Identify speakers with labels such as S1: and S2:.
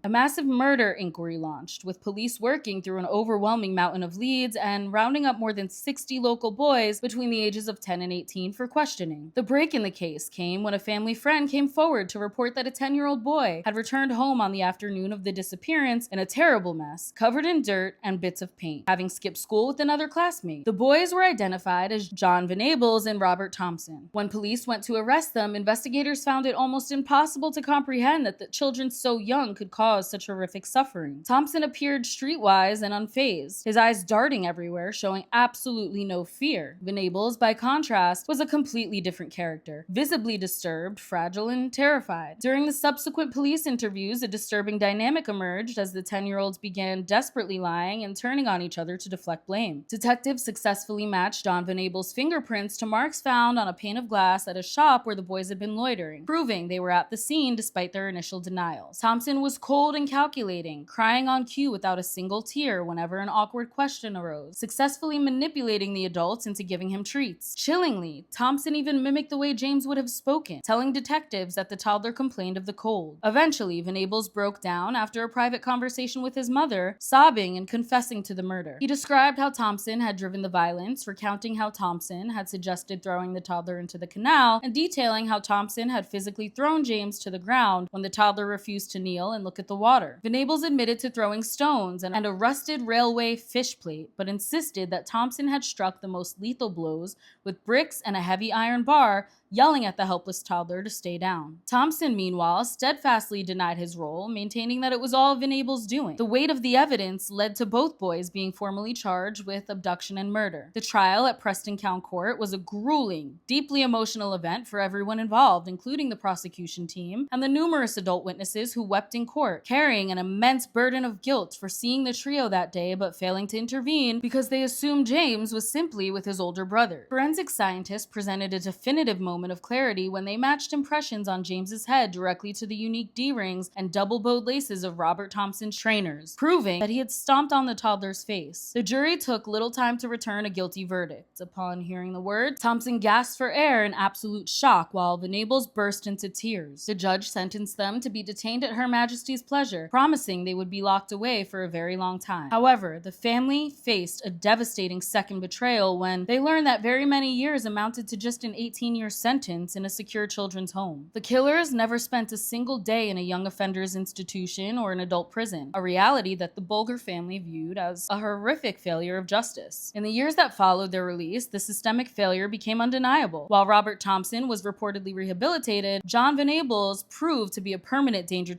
S1: A massive murder inquiry launched, with police working through an overwhelming mountain of leads and rounding up more than 60 local boys between the ages of 10 and 18 for questioning. The break in the case came when a family friend came forward to report that a 10-year-old boy had returned home on the afternoon of the disappearance in a terrible mess, covered in dirt and bits of paint, having skipped school with another classmate. The boys were identified as John Venables and Robert Thompson. When police went to arrest them, investigators found it almost impossible to comprehend that the children so young could cause such horrific suffering. Thompson appeared streetwise and unfazed, his eyes darting everywhere, showing absolutely no fear. Venables, by contrast, was a completely different character, visibly disturbed, fragile, and terrified. During the subsequent police interviews, a disturbing dynamic emerged as the 10-year-olds began desperately lying and turning on each other to deflect blame. Detectives successfully matched John Venables' fingerprints to marks found on a pane of glass at a shop where the boys had been loitering, proving they were at the scene despite their initial denials. Thompson was cold and calculating, crying on cue without a single tear whenever an awkward question arose, successfully manipulating the adults into giving him treats. Chillingly, Thompson even mimicked the way James would have spoken, telling detectives that the toddler complained of the cold. Eventually, Venables broke down after a private conversation with his mother, sobbing and confessing to the murder. He described how Thompson had driven the violence, recounting how Thompson had suggested throwing the toddler into the canal, and detailing how Thompson had physically thrown James to the ground when the toddler refused to kneel and look at the water. Venables admitted to throwing stones and a rusted railway fish plate, but insisted that Thompson had struck the most lethal blows with bricks and a heavy iron bar, yelling at the helpless toddler to stay down. Thompson, meanwhile, steadfastly denied his role, maintaining that it was all Venables' doing. The weight of the evidence led to both boys being formally charged with abduction and murder. The trial at Preston County Court was a grueling, deeply emotional event for everyone involved, including the prosecution team and the numerous adult witnesses who wept in court, carrying an immense burden of guilt for seeing the trio that day but failing to intervene because they assumed James was simply with his older brother. Forensic scientists presented a definitive moment of clarity when they matched impressions on James's head directly to the unique D-rings and double-bowed laces of Robert Thompson's trainers, proving that he had stomped on the toddler's face. The jury took little time to return a guilty verdict. Upon hearing the words, Thompson gasped for air in absolute shock while Venables burst into tears. The judge sentenced them to be detained at Her Majesty's pleasure, promising they would be locked away for a very long time. However, the family faced a devastating second betrayal when they learned that very many years amounted to just an 18-year sentence in a secure children's home. The killers never spent a single day in a young offenders institution or an adult prison, a reality that the Bulger family viewed as a horrific failure of justice. In the years that followed their release, the systemic failure became undeniable. While Robert Thompson was reportedly rehabilitated, John Venables proved to be a permanent danger to